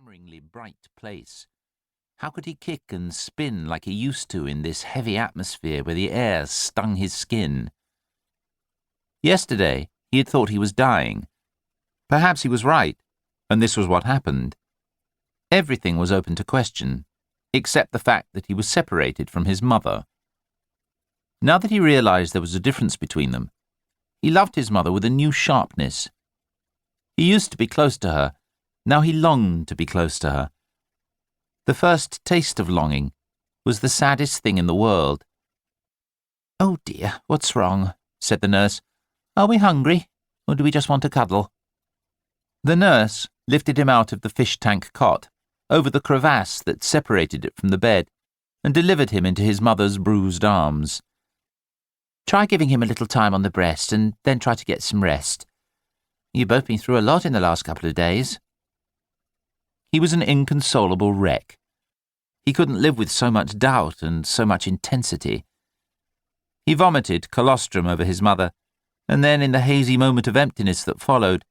hammeringly bright place. How could he kick and spin like he used to in this heavy atmosphere where the air stung his skin? Yesterday, he had thought he was dying. Perhaps he was right, and this was what happened. Everything was open to question, except the fact that he was separated from his mother. Now that he realized there was a difference between them, he loved his mother with a new sharpness. He used to be close to her. Now he longed to be close to her. The first taste of longing was the saddest thing in the world. "Oh dear, what's wrong?" said the nurse. "Are we hungry, or do we just want to cuddle?" The nurse lifted him out of the fish tank cot, over the crevasse that separated it from the bed, and delivered him into his mother's bruised arms. "Try giving him a little time on the breast, and then try to get some rest. You've both been through a lot in the last couple of days." He was an inconsolable wreck. He couldn't live with so much doubt and so much intensity. He vomited colostrum over his mother, and then in the hazy moment of emptiness that followed,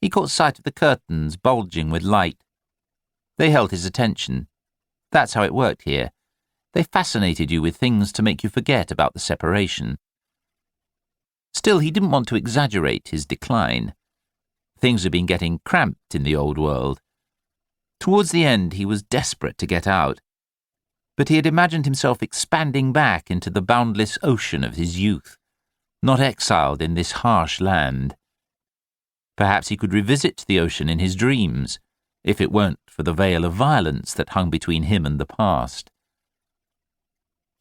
he caught sight of the curtains bulging with light. They held his attention. That's how it worked here. They fascinated you with things to make you forget about the separation. Still, he didn't want to exaggerate his decline. Things had been getting cramped in the old world. Towards the end, he was desperate to get out. But he had imagined himself expanding back into the boundless ocean of his youth, not exiled in this harsh land. Perhaps he could revisit the ocean in his dreams, if it weren't for the veil of violence that hung between him and the past.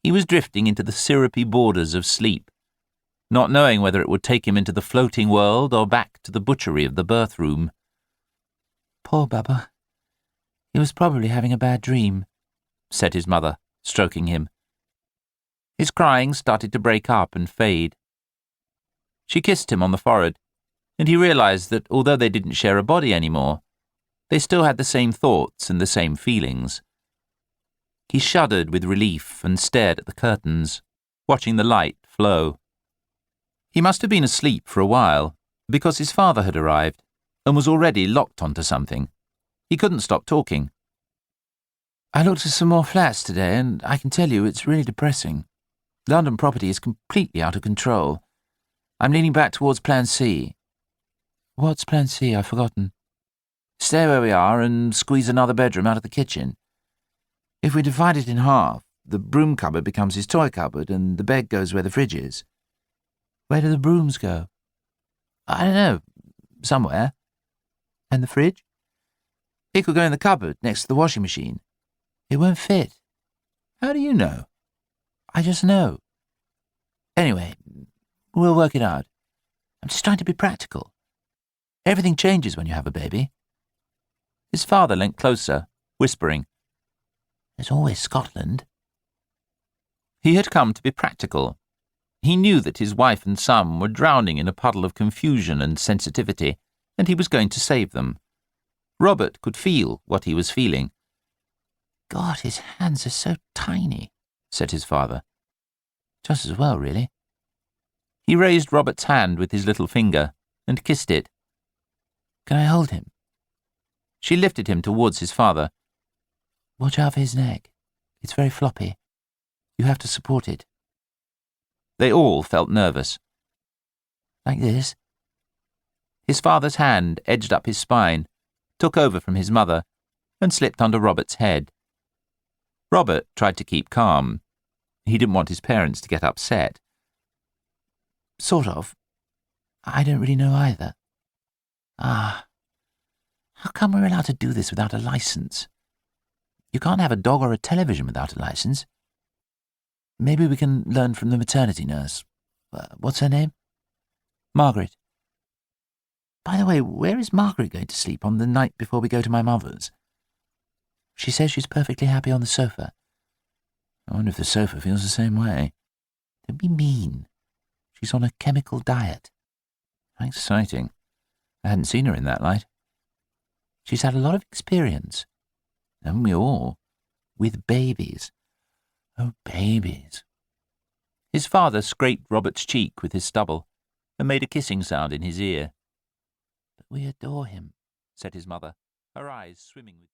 He was drifting into the syrupy borders of sleep, not knowing whether it would take him into the floating world or back to the butchery of the birth room. "Poor Baba. He was probably having a bad dream," said his mother, stroking him. His crying started to break up and fade. She kissed him on the forehead, and he realized that although they didn't share a body anymore, they still had the same thoughts and the same feelings. He shuddered with relief and stared at the curtains, watching the light flow. He must have been asleep for a while, because his father had arrived and was already locked onto something. He couldn't stop talking. "I looked at some more flats today, and I can tell you it's really depressing. London property is completely out of control. I'm leaning back towards Plan C." "What's Plan C? I've forgotten." "Stay where we are and squeeze another bedroom out of the kitchen. If we divide it in half, the broom cupboard becomes his toy cupboard and the bed goes where the fridge is." "Where do the brooms go?" "I don't know. Somewhere." "And the fridge?" "It could go in the cupboard next to the washing machine." "It won't fit." "How do you know?" "I just know. Anyway, we'll work it out. I'm just trying to be practical. Everything changes when you have a baby." His father leant closer, whispering, "There's always Scotland." He had come to be practical. He knew that his wife and son were drowning in a puddle of confusion and sensitivity, and he was going to save them. Robert could feel what he was feeling. "God, his hands are so tiny," said his father. "Just as well, really." He raised Robert's hand with his little finger and kissed it. "Can I hold him?" She lifted him towards his father. "Watch out for his neck. It's very floppy. You have to support it." They all felt nervous. "Like this?" His father's hand edged up his spine, took over from his mother, and slipped under Robert's head. Robert tried to keep calm. He didn't want his parents to get upset. "Sort of. I don't really know either." "Ah. How come we're allowed to do this without a license? You can't have a dog or a television without a license. Maybe we can learn from the maternity nurse. What's her name?" "Margaret." "By the way, where is Margaret going to sleep on the night before we go to my mother's?" "She says she's perfectly happy on the sofa." "I wonder if the sofa feels the same way." "Don't be mean. She's on a chemical diet." "How exciting. I hadn't seen her in that light." "She's had a lot of experience." "Haven't we all? With babies." "Oh, babies." His father scraped Robert's cheek with his stubble and made a kissing sound in his ear. "But we adore him," said his mother, her eyes swimming with